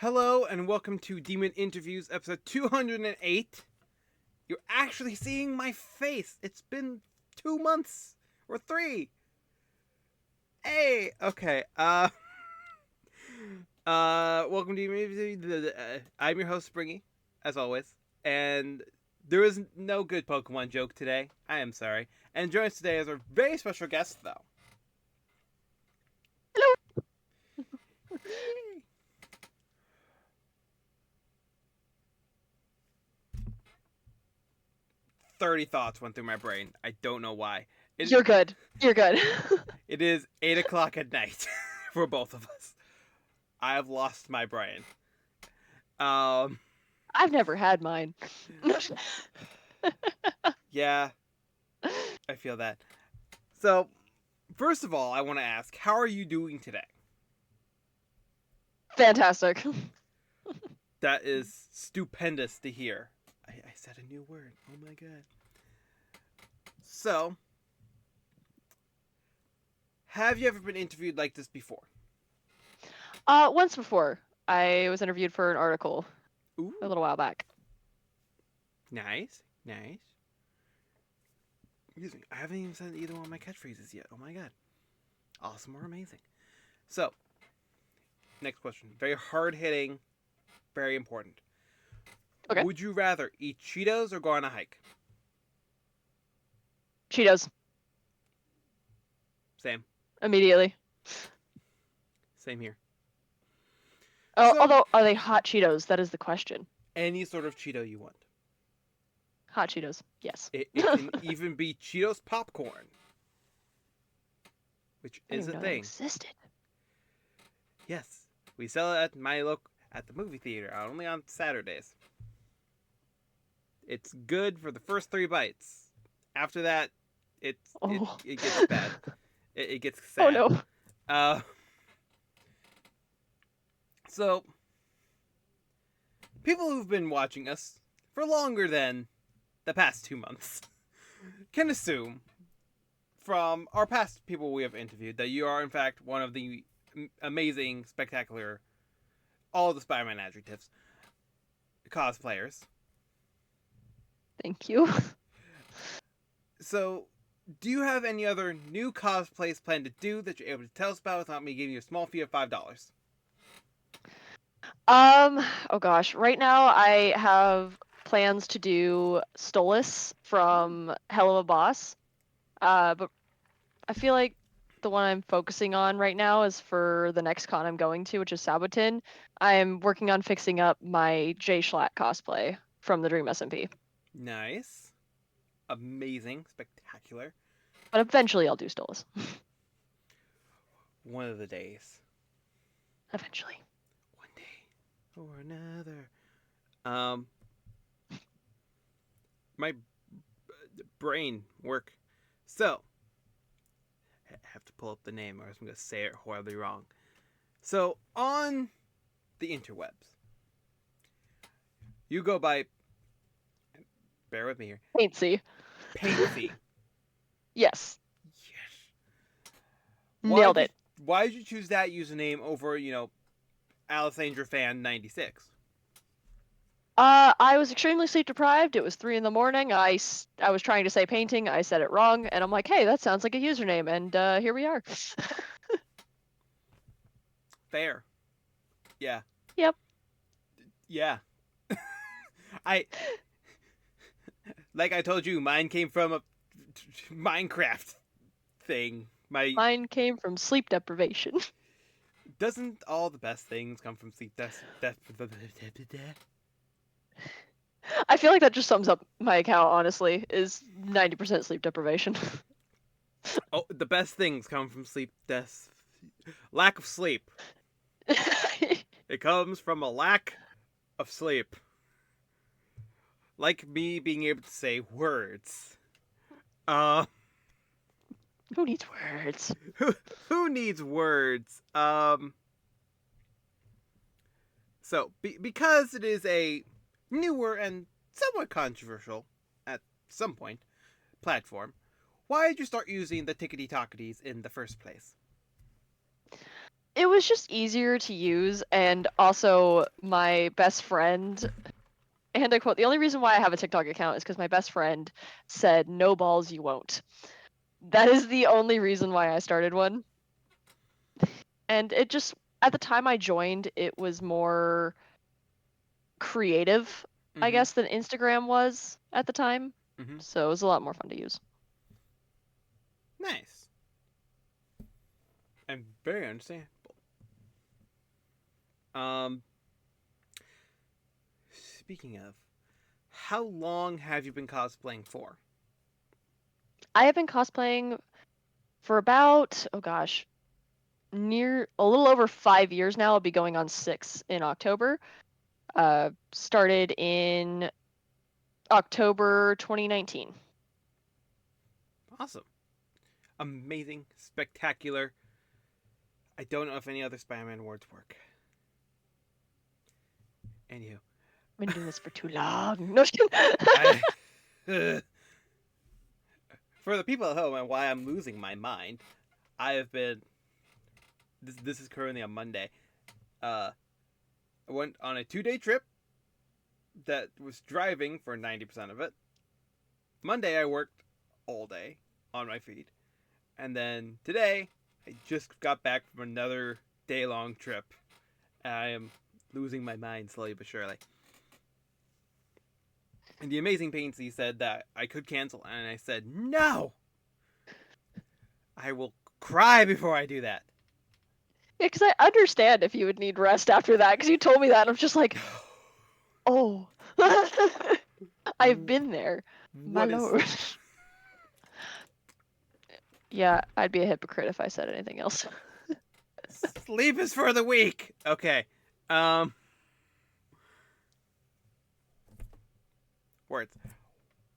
Hello and welcome to Demon Interviews episode 208. You're actually seeing my face. It's been 2 months or 3. Hey, okay. Welcome to Demon Interviews. I'm your host Springy, as always, and there is no good Pokemon joke today. I am sorry. And joining us today is our very special guest, though. Hello. Yay. 30 thoughts went through my brain. I don't know why. You're good. You're good. It is 8 o'clock at night for both of us. I have lost my brain. I've never had mine. Yeah, I feel that. So, first of all, I want to ask, how are you doing today? Fantastic. That is stupendous to hear. I said a new word. Oh my god. So, have you ever been interviewed like this before? Once before, I was interviewed for an article Ooh, a little while back. nice. Excuse me, I haven't even said either one of my catchphrases yet. Oh my god. Awesome or amazing. So, next question. Very hard hitting, very important. Okay. Would you rather eat Cheetos or go on a hike? Cheetos. Same. Immediately. Same here. Oh, So- although, are they hot Cheetos? That is the question. Any sort of Cheeto you want. Hot Cheetos. Yes. It can even be Cheetos popcorn, which I is didn't a know that thing. existed. Yes, we sell it at at the movie theater, only on Saturdays. It's good for the first 3 bites. After that, it gets bad. It gets sad. Oh no. So, people who've been watching us for longer than the past 2 months can assume from our past people we have interviewed that you are in fact one of the amazing, spectacular, all the Spider-Man adjectives cosplayers. Thank you. So, do you have any other new cosplays planned to do that you're able to tell us about without me giving you a small fee of $5? Oh gosh. Right now, I have plans to do Stolas from Hell of a Boss. But I feel like the one I'm focusing on right now is for the next con I'm going to, which is Sabotin. I'm working on fixing up my Jay Schlatt cosplay from the Dream SMP. Nice. Amazing. Spectacular. But eventually I'll do Stolas. One of the days. Eventually. One day or another. My brain work. So, I have to pull up the name or else I'm going to say it horribly wrong. So, on the interwebs, you go by, bear with me here, Paintsie. Paintsie. Yes. Yes. Nailed it. Why did you choose that username over, Alessandra Fan 96? I was extremely sleep deprived. It was 3 in the morning. I was trying to say painting. I said it wrong. And I'm like, hey, that sounds like a username. And here we are. Fair. Yeah. Yep. Yeah. Like I told you, mine came from a Minecraft thing. Mine came from sleep deprivation. Doesn't all the best things come from sleep I feel like that just sums up my account, honestly, is 90% sleep deprivation. Oh, the best things come from lack of sleep. It comes from a lack of sleep. Like me being able to say words. Who needs words? Who needs words? So, because it is a newer and somewhat controversial, at some point, platform, why did you start using the tickety-tocketies in the first place? It was just easier to use, and also my best friend, and I quote, the only reason why I have a TikTok account is because my best friend said, "No balls, you won't." That is the only reason why I started one. And it just, at the time I joined, it was more creative, I Mm-hmm. guess, than Instagram was at the time. Mm-hmm. So it was a lot more fun to use. Nice. And very understandable. Um, Speaking of, how long have you been cosplaying for? I have been cosplaying for about, oh gosh, near a little over 5 years now. I'll be going on 6 in October. Started in October 2019. Awesome. Amazing. Spectacular. I don't know if any other Spider-Man awards work. Anywho. I've been doing this for too long. No, I, for the people at home and why I'm losing my mind, I have been. This is currently on Monday. I went on a 2-day trip that was driving for 90% of it. Monday, I worked all day on my feet. And then today, I just got back from another day long trip. I am losing my mind slowly but surely. And the amazing Paintsie said that I could cancel, and I said, no! I will cry before I do that. Yeah, because I understand if you would need rest after that, because you told me that, and I'm just like, oh. I've been there, my What is. lord. Yeah, I'd be a hypocrite if I said anything else. Sleep is for the weak! Okay. Words.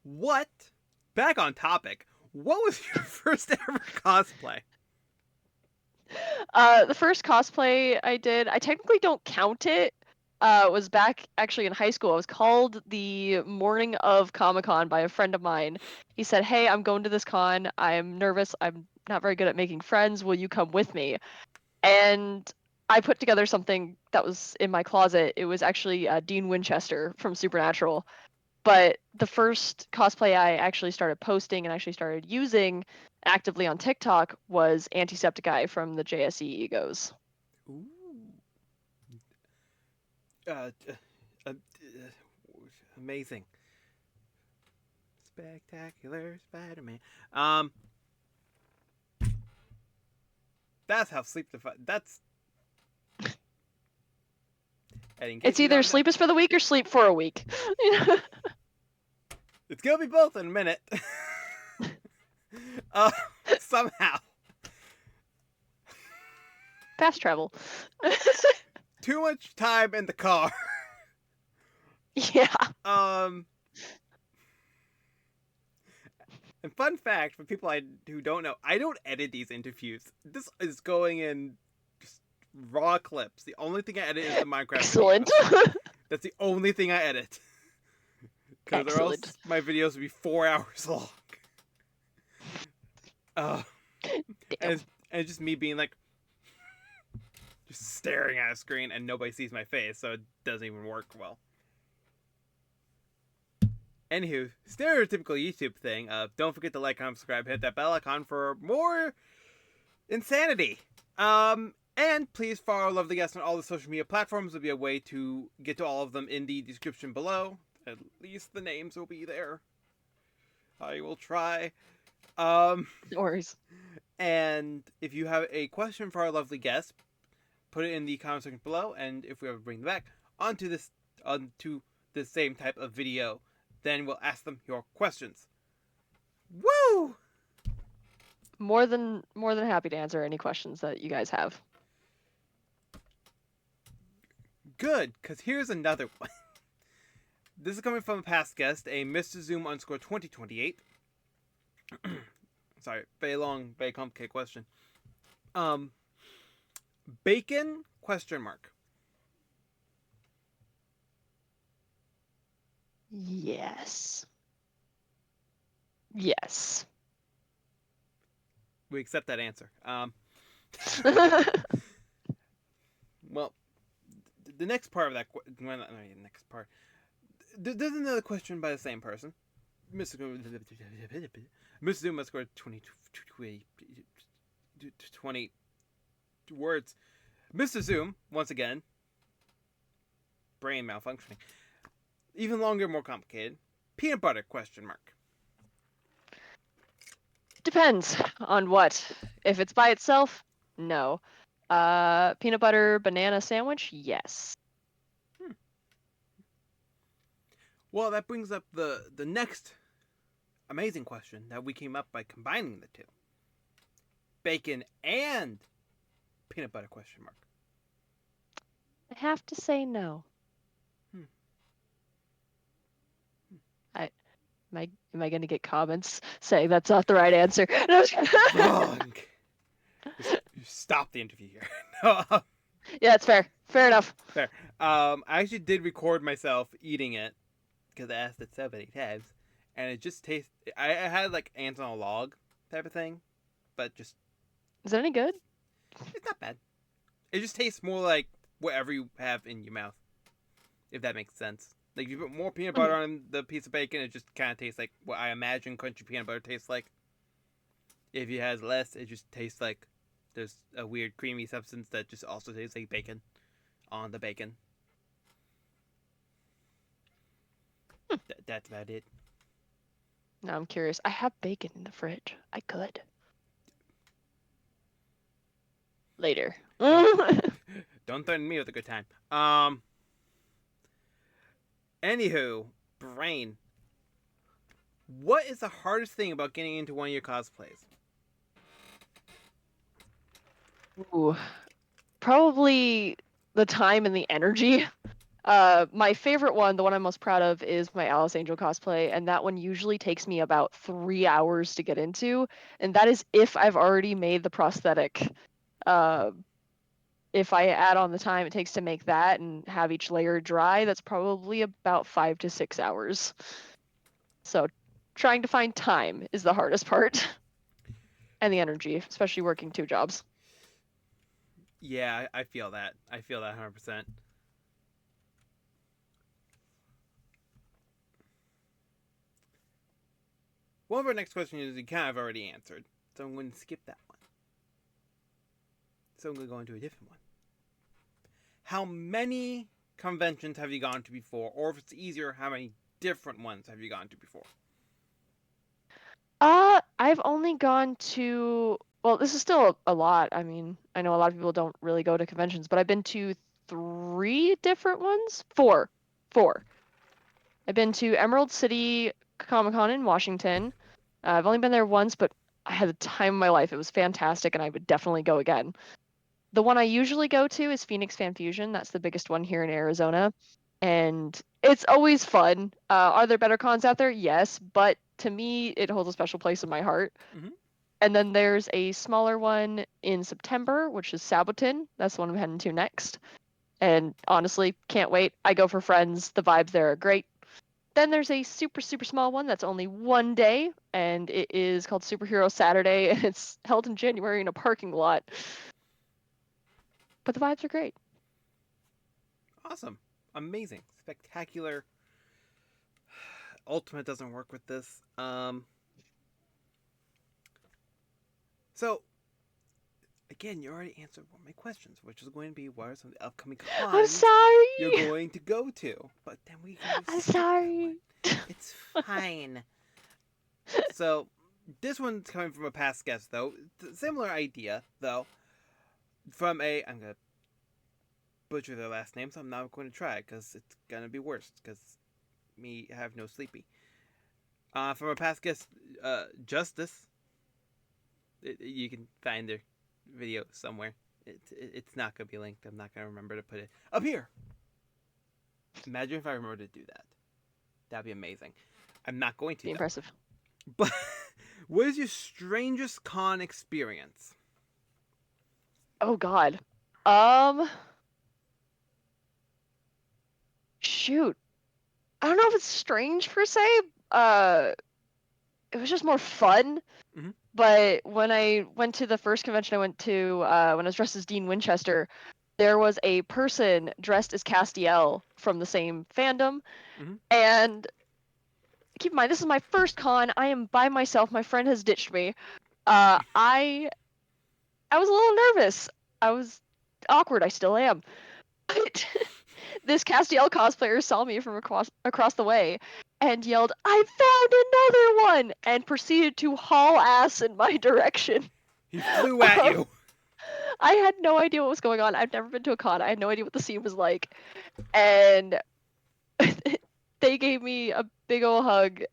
What? Back on topic. What was your first ever cosplay? The first cosplay I did, I technically don't count it. Was back actually in high school. I was called the morning of Comic-Con by a friend of mine. He said, "Hey, I'm going to this con. I'm nervous. I'm not very good at making friends. Will you come with me?" And I put together something that was in my closet. It was actually Dean Winchester from Supernatural. But the first cosplay I actually started posting and actually started using actively on TikTok was Antisepticeye from the JSE Egos. Ooh. Uh, uh, uh, Amazing. Spectacular Spider-Man. That's how sleep defined. That's. And in It's case you either don't know, sleep is for the weak or sleep for a week. it's gonna be both in a minute. uh, Somehow. Fast travel. Too much time in the car. Yeah. Um. And fun fact for people who don't know, I don't edit these interviews. This is going in just raw clips. The only thing I edit is the Minecraft Excellent. videos. That's the only thing I edit. Because or Excellent. else my videos would be 4 hours long. Uh, Damn. and it's just me being like, just staring at a screen and nobody sees my face, so it doesn't even work well. Anywho, stereotypical YouTube thing. Don't forget to like, comment, subscribe, hit that bell icon for more insanity. And please follow our lovely guests on all the social media platforms. There'll be a way to get to all of them in the description below. At least the names will be there. I will try. No worries. And if you have a question for our lovely guests, put it in the comment section below. And if we ever bring them back onto this same type of video, then we'll ask them your questions. Woo! More than happy to answer any questions that you guys have. Good, because here's another one. This is coming from a past guest, a Mr. Zoom _ 2028. Sorry, very long, very complicated question. Bacon? Question mark. Yes. Yes. We accept that answer. Well, the next part of that well, not the next part. There's another question by the same person. Mr. Zuma scored 20 words. Mr. Zoom, once again, brain malfunctioning. Even longer, more complicated. Peanut butter, question mark. Depends on what. If it's by itself, no. Peanut butter banana sandwich, yes. Well, that brings up the next amazing question that we came up by combining the two. Bacon and peanut butter, question mark. I have to say no. Am I going to get comments saying that's not the right answer? No. Wrong. Just stop the interview here. No, Yeah, it's fair. Fair enough. fair. I actually did record myself eating it because I asked it so many times, and it just tastes. I had like ants on a log type of thing, but just Is it any good? it's not bad. It just tastes more like whatever you have in your mouth, if that makes sense. Like if you put more peanut butter on the piece of bacon, it just kind of tastes like what I imagine crunchy peanut butter tastes like. If it has less, it just tastes like there's a weird creamy substance that just also tastes like bacon on the bacon. That's about it. No, I'm curious. I have bacon in the fridge. I could. Later. Don't threaten me with a good time. Anywho, brain. What is the hardest thing about getting into one of your cosplays? Ooh, probably the time and the energy. My favorite one, the one I'm most proud of, is my Alice Angel cosplay, and that one usually takes me about 3 hours to get into, and that is if I've already made the prosthetic. If I add on the time it takes to make that and have each layer dry, that's probably about 5 to 6 hours. So trying to find time is the hardest part. And the energy, especially working 2 jobs. Yeah, I feel that. I feel that 100%. One of our next questions you kind of already answered, so I'm going to skip that one. So I'm going to go into a different one. How many conventions have you gone to before? Or if it's easier, how many different ones have you gone to before? I've only gone to, well, this is still a lot. I mean, I know a lot of people don't really go to conventions, but I've been to 3 different ones. 4. I've been to Emerald City Comic Con in Washington. I've only been there once, but I had the time of my life. It was fantastic, and I would definitely go again. The one I usually go to is Phoenix Fan Fusion. That's the biggest one here in Arizona. And it's always fun. Are there better cons out there? Yes, but to me, it holds a special place in my heart. Mm-hmm. And then there's a smaller one in September, which is Sabotin. That's the one I'm heading to next. And honestly, can't wait. I go for friends. The vibes there are great. Then there's a super, super small one that's only one day, and it is called Superhero Saturday, and it's held in January in a parking lot. But the vibes are great. Awesome. Amazing. Spectacular. Ultimate doesn't work with this. So, again, you already answered one of my questions, which is going to be what are some of the upcoming I'm cons sorry. you're going to go to. But then we can just I'm skip that sorry. one. It's fine. So, this one's coming from a past guest, though. Similar idea, though. From a, I'm going to butcher their last name, so I'm not going to try because it's going to be worse because me have no sleepy. From a past guest, Justice. You can find their video somewhere. It's not going to be linked. I'm not going to remember to put it up here. Imagine if I remember to do that. That'd be amazing. I'm not going to. Be impressive. But what is your strangest con experience? Oh God. Shoot. I don't know if it's strange per se. It was just more fun. Mhm. But when I went to the first convention I went to, when I was dressed as Dean Winchester, there was a person dressed as Castiel from the same fandom. Mm-hmm. And keep in mind, this is my first con. I am by myself. My friend has ditched me. I was a little nervous. I was awkward. I still am. But this Castiel cosplayer saw me from across the way and yelled, "I found another one!" and proceeded to haul ass in my direction. He flew at you. I had no idea what was going on. I've never been to a con. I had no idea what the scene was like. And they gave me a big ol' hug.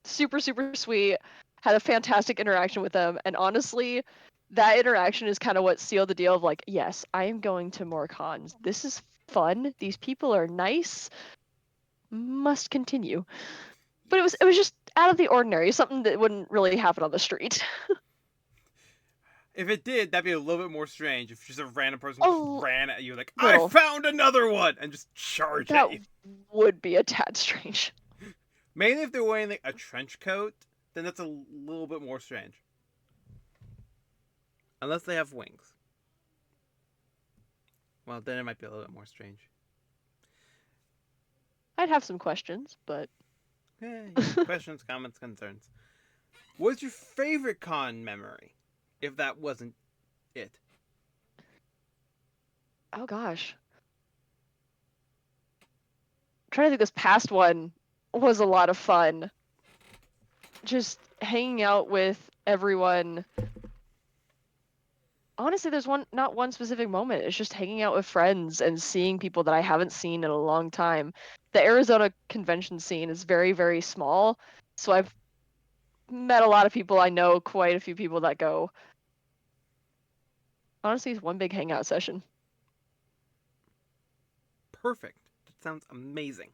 Super, super sweet. Had a fantastic interaction with them. And honestly, that interaction is kind of what sealed the deal of like, yes, I am going to more cons. This is fun. These people are nice. Must continue. But it was just out of the ordinary, something that wouldn't really happen on the street. If it did, that'd be a little bit more strange. If just a random person just Oh, ran at you like, little. I found another one! And just charge That at you. would be a tad strange. Mainly if they're wearing like a trench coat, then that's a little bit more strange. Unless they have wings. Well, then it might be a little bit more strange. I'd have some questions, but... Questions, comments, concerns. What's your favorite con memory? If that wasn't it. Oh gosh. I'm trying to think, this past one was a lot of fun. Just hanging out with everyone. Honestly, there's not one specific moment. It's just hanging out with friends and seeing people that I haven't seen in a long time. The Arizona convention scene is very, very small, so I've met a lot of people. I know quite a few people that go. Honestly, it's one big hangout session. Perfect. That sounds amazing.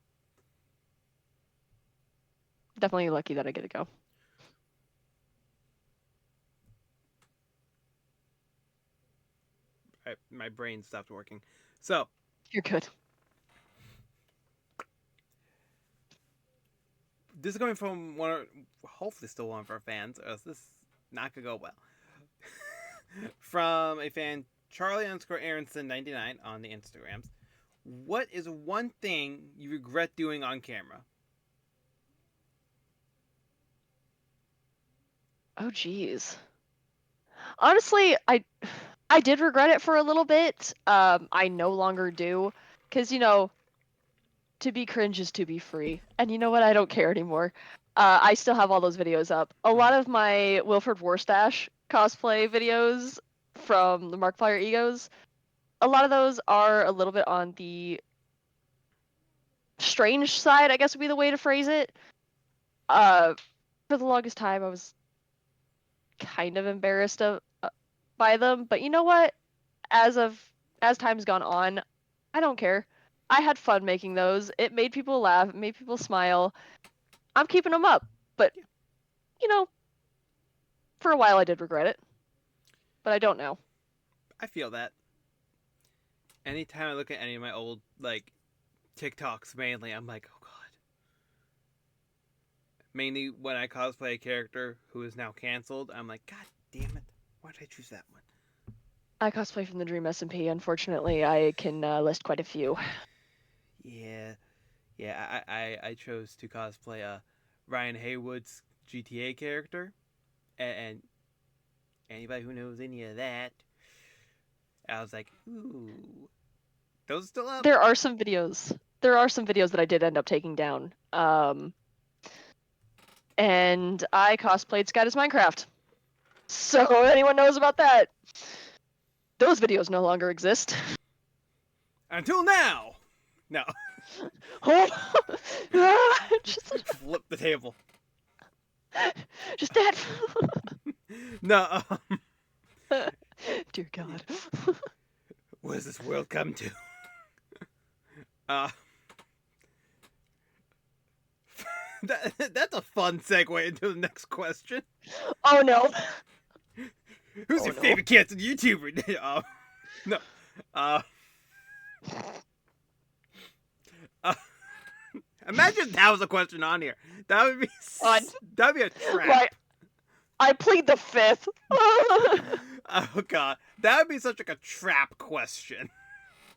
Definitely lucky that I get to go. My brain stopped working. So. You're good. This is coming from hopefully still one of our fans, or else this is not gonna go well. From a fan, Charlie_Aronson99 on the Instagrams. What is one thing you regret doing on camera? Oh, geez. Honestly, I did regret it for a little bit. I no longer do, because to be cringe is to be free, and you know what? I don't care anymore. I still have all those videos up. A lot of my Wilfred Warstash cosplay videos from the Markiplier Egos, a lot of those are a little bit on the strange side, I guess would be the way to phrase it. For the longest time, I was kind of embarrassed by them, but you know what? As time's gone on, I don't care. I had fun making those. It made people laugh, it made people smile. I'm keeping them up, but for a while I did regret it, but I don't now. I feel that. Anytime I look at any of my old TikToks, mainly, I'm like, oh god. Mainly when I cosplay a character who is now canceled, I'm like, god damn it, why did I choose that one? I cosplay from the Dream SMP. Unfortunately, I can list quite a few. Yeah, I chose to cosplay Ryan Haywood's GTA character, and anybody who knows any of that, I was like, ooh, those are still up. There are some videos. That I did end up taking down. And I cosplayed Skydas Minecraft. So anyone knows about that? Those videos no longer exist. Until now. No. Just flip the table. Just that. No. Dear God. What does this world come to? That's a fun segue into the next question. Oh no. Who's your favorite canceled YouTuber? No. Imagine that was a question on here. That would be that'd be a trap. Right. I plead the fifth. Oh god, that would be such a trap question.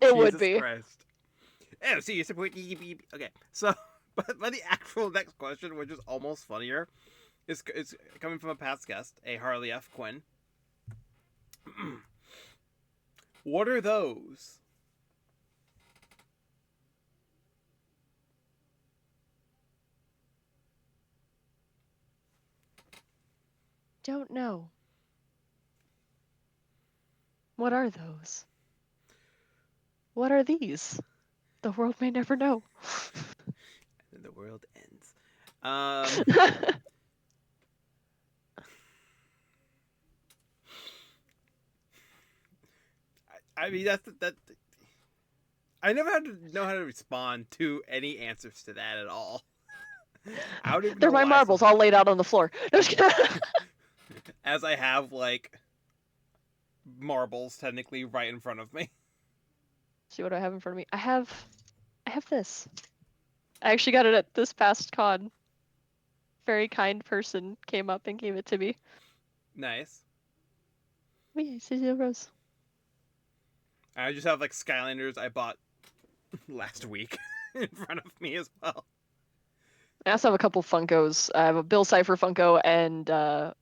It would Jesus be. Christ. Oh, see, you're okay. So, but the actual next question, which is almost funnier, is coming from a past guest, a Harley F. Quinn. What are those? Don't know. What are those? What are these? The world may never know. And the world ends. Um, I mean that. I never had to know how to respond to any answers to that at all. I don't even They're know my why. marbles all laid out on the floor. No, just kidding. As I have like marbles technically right in front of me. See what I have in front of me. I have this. I actually got it at this past con. Very kind person came up and gave it to me. Nice. Oui, c'est de rose. I just have like Skylanders I bought last week in front of me as well. I also have a couple Funkos. I have a Bill Cipher Funko and a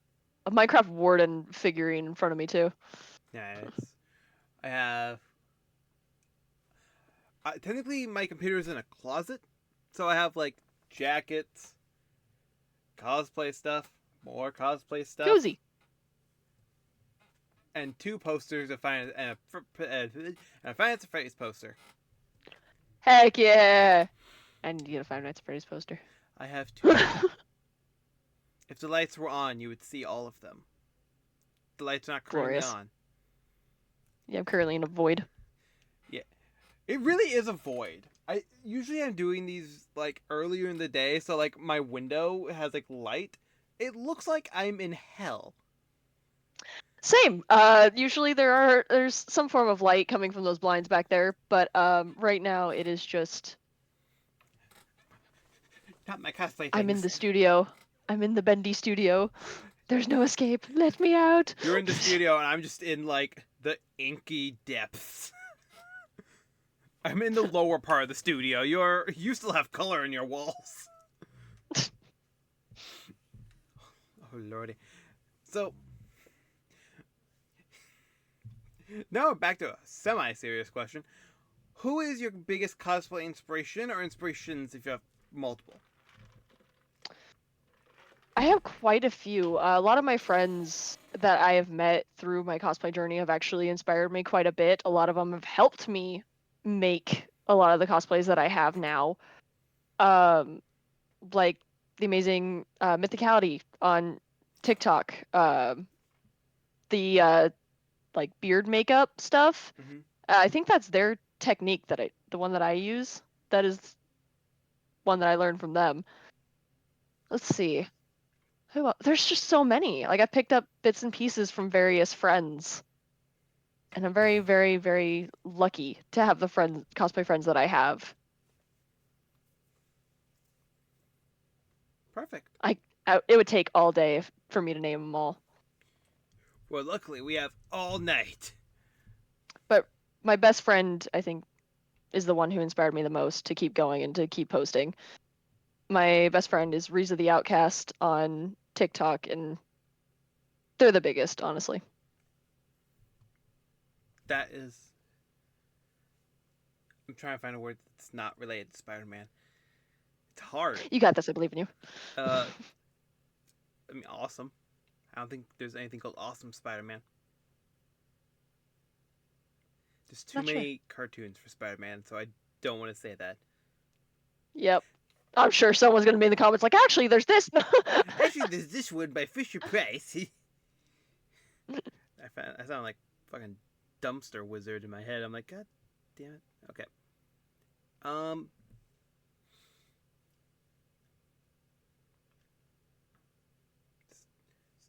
Minecraft Warden figurine in front of me too. Nice. I have. Technically, my computer is in a closet, so I have like jackets, cosplay stuff, more cosplay stuff, Cozy. and two posters of Finance and a Finance Face poster. Heck yeah! I need to get a Five Nights at Freddy's poster. I have two. If the lights were on, you would see all of them. The lights are not currently Glorious. on. Yeah, I'm currently in a void. Yeah, it really is a void. I usually I'm doing these like earlier in the day, so like my window has like light. It looks like I'm in hell. Same. Usually there's some form of light coming from those blinds back there, but right now it is just Not my cosplay things. I'm in the studio. I'm in the bendy studio. There's no escape. Let me out. You're in the studio and I'm just in like the inky depths. I'm in the lower part of the studio. You still have color in your walls. Oh lordy. So now back to a semi-serious question. Who is your biggest cosplay inspiration or inspirations if you have multiple? I have quite a few. A lot of my friends that I have met through my cosplay journey have actually inspired me quite a bit. A lot of them have helped me make a lot of the cosplays that I have now. Um, like the amazing Mythicality on TikTok. The like beard makeup stuff. Mm-hmm. I think that's their technique the one that I use. That is one that I learned from them. Let's see. Who else? There's just so many. Like I picked up bits and pieces from various friends. And I'm very, very, very lucky to have the cosplay friends that I have. Perfect. It would take all day for me to name them all. Well, luckily we have all night. But my best friend, I think, is the one who inspired me the most to keep going and to keep posting. My best friend is Riza the Outcast on TikTok, and they're the biggest, honestly. That is. I'm trying to find a word that's not related to Spider-Man. It's hard. You got this, I believe in you. I mean, awesome. I don't think there's anything called awesome Spider-Man. There's too many cartoons for Spider-Man, so I don't want to say that. Yep. I'm sure someone's going to be in the comments like, actually, there's this. Actually, there's this one by Fisher Price. I sound like fucking dumpster wizard in my head. I'm like, God damn it. Okay.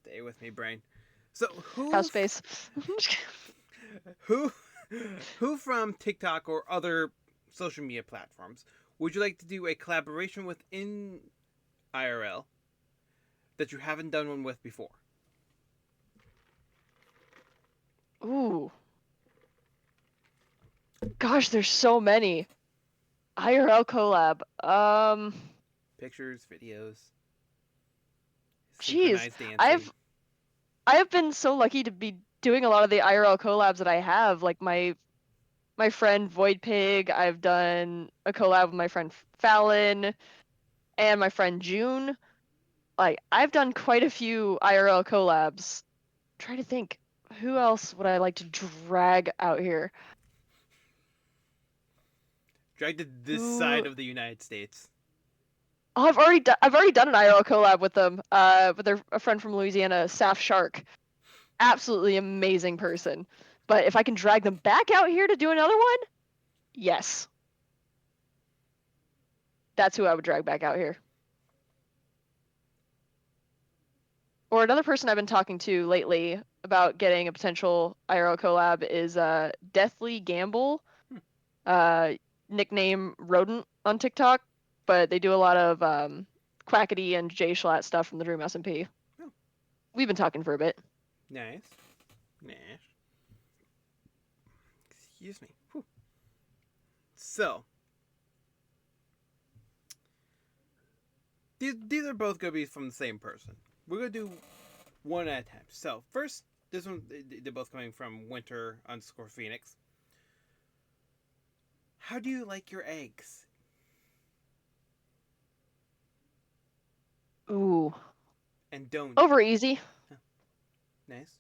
Stay with me, brain. So House space. who from TikTok or other social media platforms would you like to do a collaboration with in IRL that you haven't done one with before? Ooh. Gosh, there's so many. IRL collab. Pictures, videos, Jeez, synchronized dancing. I've I have been so lucky to be doing a lot of the IRL collabs that I have. Like my friend Void Pig, I've done a collab with my friend Fallon and my friend June. Like I've done quite a few IRL collabs. Try to think, who else would I like to drag out here? Dragged to this side Who? of the United States. Oh, I've already done an IRL collab with them. With a friend from Louisiana, Saf Shark. Absolutely amazing person. But if I can drag them back out here to do another one, yes, that's who I would drag back out here. Or another person I've been talking to lately about getting a potential IRL collab is Deathly Gamble, Hmm. uh, nickname Rodent on TikTok, but they do a lot of Quackity and Jay Schlatt stuff from the Dream SMP. Oh, We've been talking for a bit. nice. Nice. Excuse me. Whew. So, these are both going to be from the same person. We're going to do one at a time. So, first, this one, they're both coming from Winter_Phoenix. How do you like your eggs? Ooh, And don't you? over easy. Huh. Nice.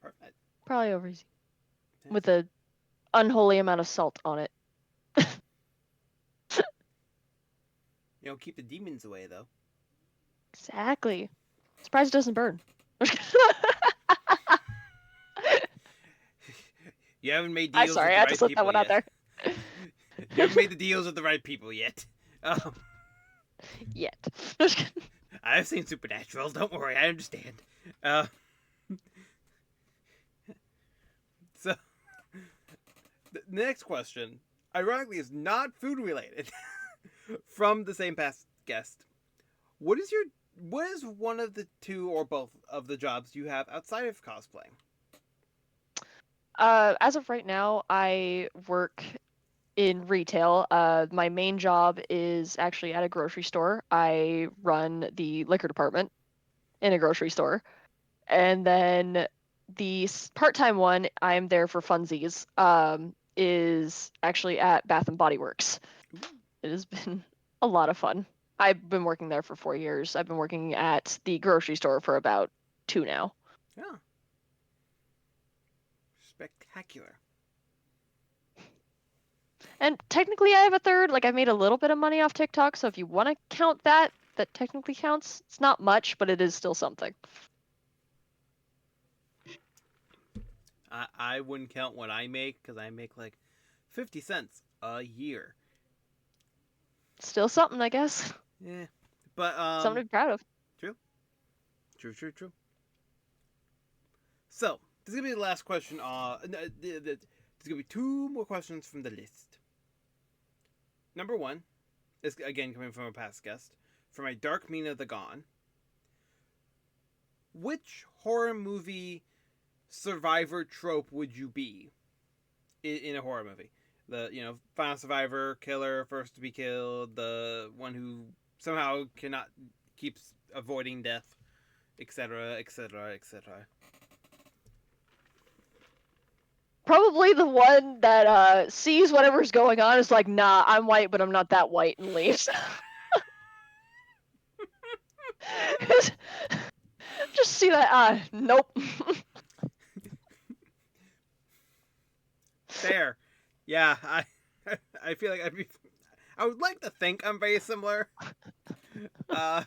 Perfect. Probably over easy. Nice. With a unholy amount of salt on it. You know, keep the demons away, though. Exactly. Surprised it doesn't burn. You haven't made I'm deals with sorry, the I had to right slip that people one out yet. there. You haven't made the deals with the right people yet. Yet. I've seen Supernatural. Don't worry, I understand. Uh, so, the next question, ironically, is not food related. From the same past guest, what is one of the two or both of the jobs you have outside of cosplay? As of right now, I work in retail. My main job is actually at a grocery store. I run the liquor department in a grocery store. And then the part-time one, I'm there for funsies, is actually at Bath and Body Works. Ooh, It has been a lot of fun. I've been working there for 4 years. I've been working at the grocery store for about 2 now. yeah, spectacular. And technically, I have a third. Like, I made a little bit of money off TikTok, so if you want to count that, that technically counts. It's not much, but it is still something. I wouldn't count what I make because I make like 50 cents a year. Still something, I guess. Yeah, but Something to be proud of. true, true, true, true. So this is gonna be the last question. There's gonna be two more questions from the list. Number one is again coming from a past guest, from a Dark Mina the Gone. Which horror movie survivor trope would you be in a horror movie? The final survivor, killer, first to be killed, the one who somehow cannot keeps avoiding death, etc., etc., etc. Probably the one that sees whatever's going on, is like, nah, I'm white, but I'm not that white, and leaves. Just see that, nope. Fair, yeah. I feel like I would like to think I'm very similar. Uh,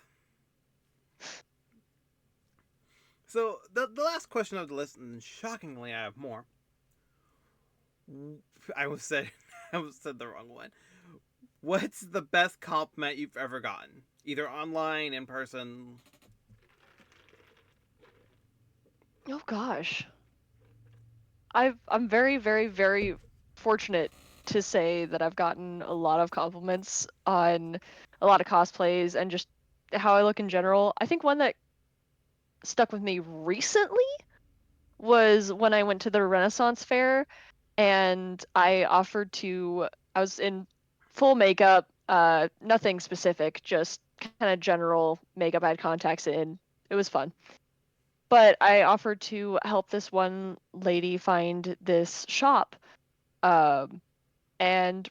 so the last question of the list, and shockingly, I have more. I was said I was said the wrong one. What's the best compliment you've ever gotten, either online, in person? Oh gosh. I'm very, very, very fortunate to say that I've gotten a lot of compliments on a lot of cosplays and just how I look in general. I think one that stuck with me recently was when I went to the Renaissance Fair and I offered to. I was in full makeup, nothing specific, just kind of general makeup. I had contacts in. It was fun. But I offered to help this one lady find this shop. Um, and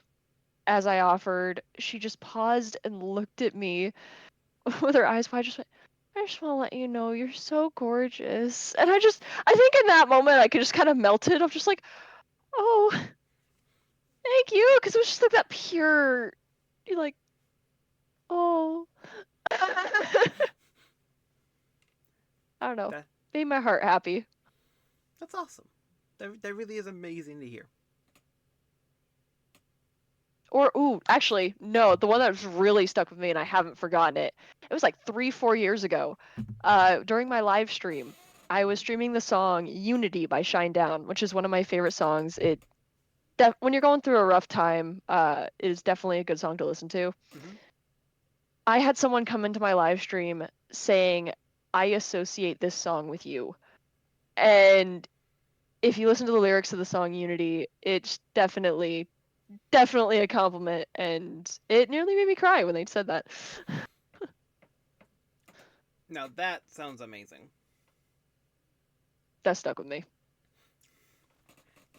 as I offered, she just paused and looked at me with her eyes wide, just went, I just want to let you know you're so gorgeous. And I think in that moment, I could just kind of melted. I'm just like, oh, thank you. Because it was just like that pure, you're like, oh. I don't know. That Made my heart happy. that's awesome. That really is amazing to hear. Or, ooh, actually, no, the one that was really stuck with me and I haven't forgotten it. It was like 3, 4 years ago. During my live stream, I was streaming the song Unity by Shinedown, which is one of my favorite songs. When you're going through a rough time, it is definitely a good song to listen to. Mm-hmm. I had someone come into my live stream saying, I associate this song with you. And if you listen to the lyrics of the song Unity, it's definitely a compliment, and it nearly made me cry when they said that. Now that sounds amazing. That stuck with me.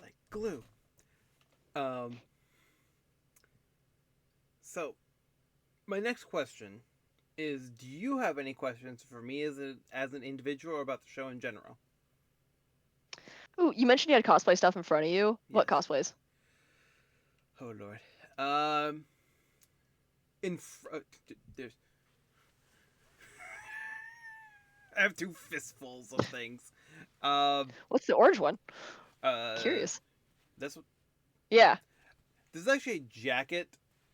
Like glue. Um. So, my next question is: do you have any questions for me as an individual or about the show in general? Ooh, you mentioned you had cosplay stuff in front of you. What Yes. cosplays? Oh Lord. Um. There's. I have two fistfuls of things. Um. What's the orange one? Uh. Curious. This Yeah. this is actually a jacket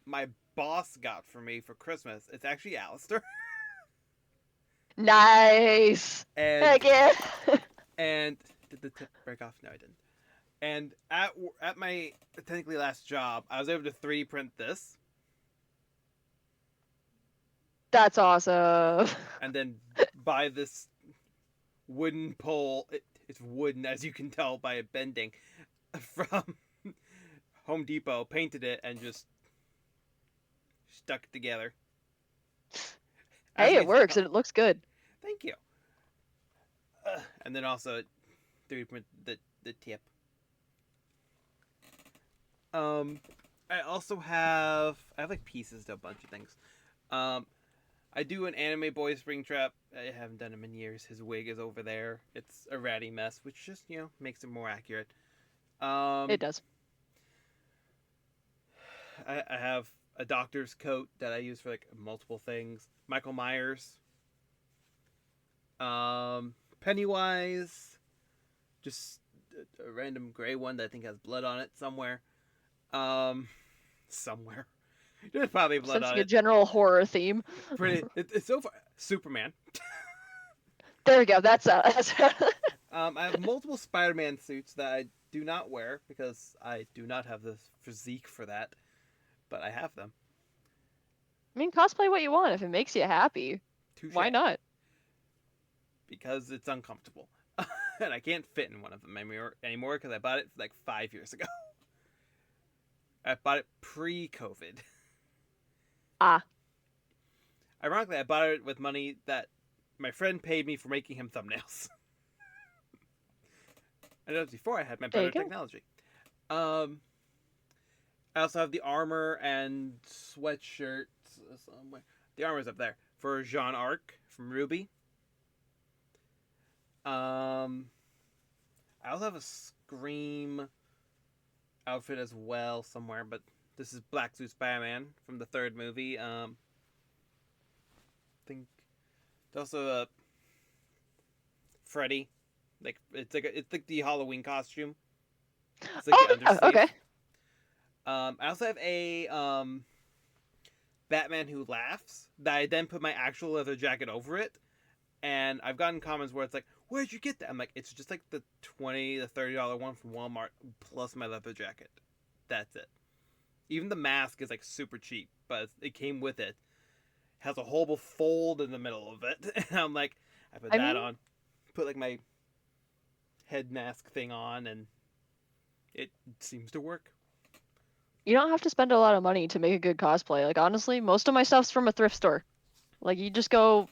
my boss got for me for Christmas. It's actually Alistair. Nice. and Heck yeah. and did the tip break off? No, I didn't. And at my technically last job, I was able to 3D print this, That's awesome. and then buy this wooden pole. It's wooden, as you can tell by it bending, from Home Depot. Painted it and just stuck it together. As Hey, you it can works tell. and it looks good. Thank you. And then also 3D print the tip. Um, I have like pieces to a bunch of things. Um, I do an anime boy spring trap. I haven't done him in years. His wig is over there. It's a ratty mess, which just makes it more accurate. It Um, does. I have a doctor's coat that I use for like multiple things. Michael Myers. Pennywise. Just a random gray one that I think has blood on it somewhere. Um, somewhere. There's probably blood on Sensing a it. general horror theme. It's so far Superman. There we go. That's I have multiple Spider-Man suits that I do not wear because I do not have the physique for that, but I have them. I mean, cosplay what you want if it makes you happy. Why Touche. not? Because it's uncomfortable, and I can't fit in one of them anymore because I bought it like 5 years ago. I bought it pre-COVID. Ah, Ironically, I bought it with money that my friend paid me for making him thumbnails. And that was before I had my there you better go. technology. Um, I also have the armor and sweatshirt somewhere. The armor's up there for Jean Arc from Ruby. I also have a Scream outfit as well somewhere, but this is Black Suit Spider-Man from the third movie. I think there's also a Freddy. It's like the Halloween costume. It's like the Oh, yeah, undersleeve. okay. I also have a Batman Who Laughs that I then put my actual leather jacket over it. And I've gotten comments where it's like, "Where'd you get that?" I'm like, "It's just like the $20 to $30 one from Walmart plus my leather jacket. That's it." Even the mask is like super cheap, but it came with it. Has a horrible fold in the middle of it, and I'm like, I put I that mean, on, put like my head mask thing on, and It seems to work. You don't have to spend a lot of money to make a good cosplay. Like honestly, most of my stuff's from a thrift store. Like you just go,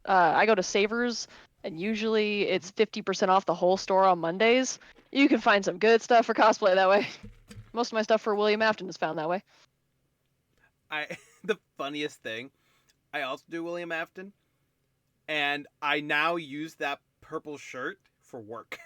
I go to Savers, and usually it's 50% off the whole store on Mondays. You can find some good stuff for cosplay that way. Most of my stuff for William Afton is found that way. The funniest thing, I also do William Afton, and I now use that purple shirt for work.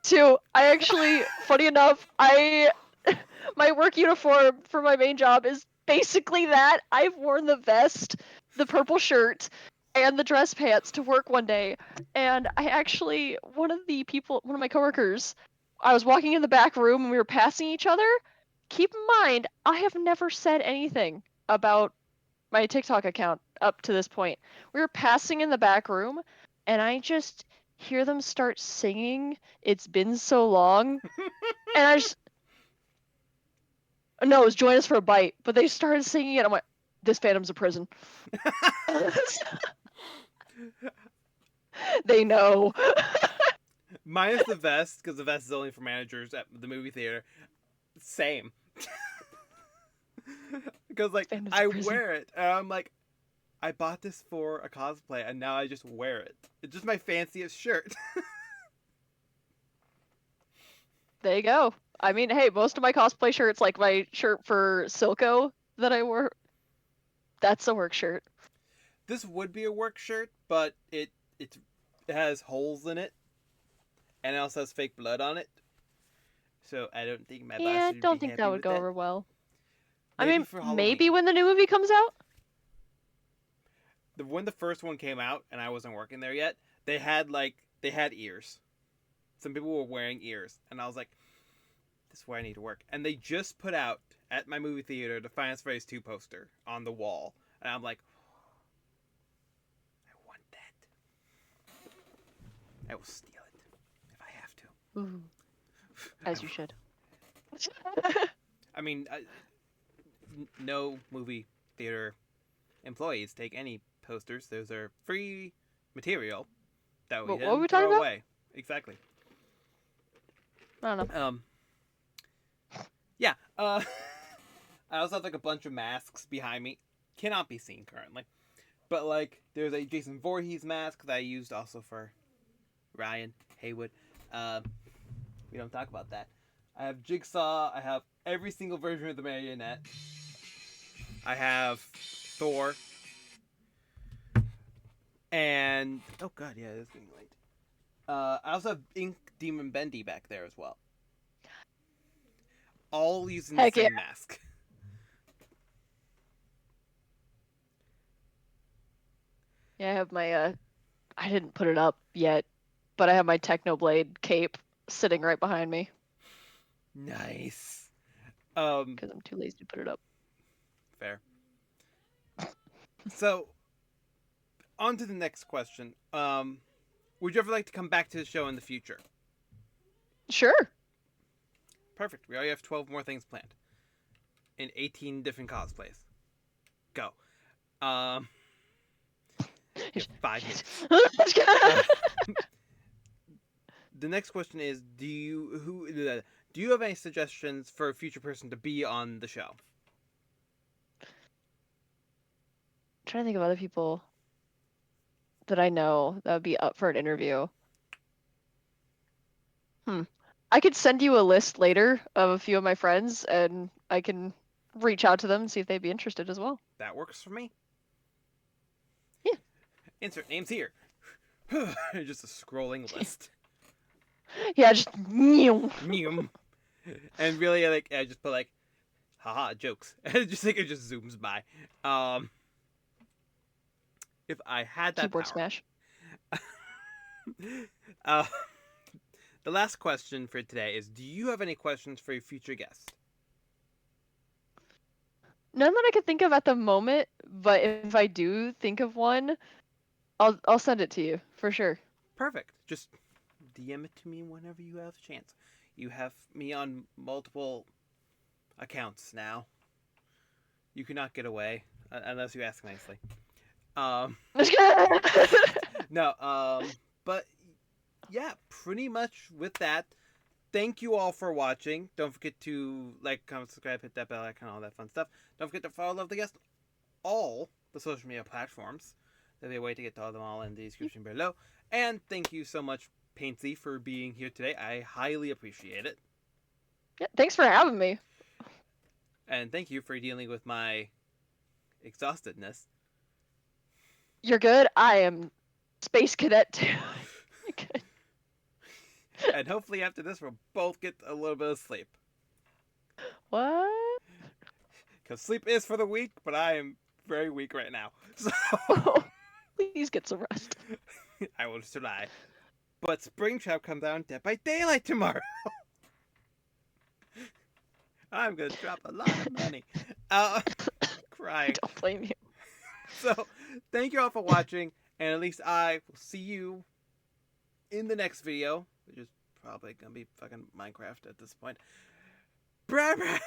Too, I actually, funny enough, my work uniform for my main job is basically that. I've worn the vest, the purple shirt, and the dress pants to work one day. And I actually, one of my coworkers, I was walking in the back room and we were passing each other. Keep in mind, I have never said anything about my TikTok account up to this point. We were passing in the back room and I just hear them start singing "It's Been So Long," and I just no, it was "Join Us for a Bite," but they started singing it. I'm like, this fandom's a prison. They know. Minus the vest, because the vest is only for managers at the movie theater. Same. Because like Fandom's a I prison. wear it, and I'm like, I bought this for a cosplay, and now I just wear it. It's just my fanciest shirt. There you go. I mean, hey, most of my cosplay shirts, like my shirt for Silco that I wore, that's a work shirt. This would be a work shirt, but it has holes in it, and it also has fake blood on it. So I don't think my Yeah, boss I would don't be think happy that would with go that. over well. I Maybe mean, for maybe Halloween. when the new movie comes out. When the first one came out and I wasn't working there yet, they had ears. Some people were wearing ears, and I was like, "This is where I need to work." And they just put out at my movie theater the Finance Phase 2 poster on the wall, and I'm like, "I want that. I will steal it if I have to." Ooh, as you should. I mean, no movie theater employees take any posters. Those are free material that we What were then we talking throw about? away. Exactly. I don't know. Yeah. I also have like a bunch of masks behind me. Cannot be seen currently. But like, there's a Jason Voorhees mask that I used also for Ryan Haywood. We don't talk about that. I have Jigsaw. I have every single version of the marionette. I have Thor. And oh god, yeah, it's getting late. I also have Ink Demon Bendy back there as well. All using the Heck yeah. same mask. Yeah, I have my I didn't put it up yet, but I have my Technoblade cape sitting right behind me Nice. because I'm too lazy to put it up. Fair. So, on to the next question. Would you ever like to come back to the show in the future? Sure. Perfect. We already have 12 more things planned. In 18 different cosplays. Go. You have 5 minutes. The next question is: Do you have any suggestions for a future person to be on the show? Trying to think of other people that I know that would be up for an interview. I could send you a list later of a few of my friends, and I can reach out to them and see if they'd be interested as well. That works for me. Yeah. Insert names here. Just a scrolling list. Yeah, just And really, like, I just put like, haha, jokes. And just like it just zooms by. If I had that keyboard power. smash. uh, the last question for today is: do you have any questions for your future guest? None that I could think of at the moment, but if I do think of one, I'll send it to you for sure. Perfect. Just DM it to me whenever you have a chance. You have me on multiple accounts now. You cannot get away unless you ask nicely. No. But yeah, pretty much with that, thank you all for watching. Don't forget to like, comment, subscribe, hit that bell icon, all that fun stuff. Don't forget to follow Love the Guest all the social media platforms. There'll be a way to get to all them all in the description below. And thank you so much, Paintsie, for being here today. I highly appreciate it. Yeah, thanks for having me. And thank you for dealing with my exhaustedness. You're good. I am space cadet too. Good. And hopefully after this, we'll both get a little bit of sleep. What? Because sleep is for the weak, but I am very weak right now. So Please get some rest. I will try. But Springtrap comes out Dead by Daylight tomorrow. I'm going to drop a lot of money. Crying. Don't blame you. So, thank you all for watching, and at least I will see you in the next video, which is probably going to be fucking Minecraft at this point. Bye bye!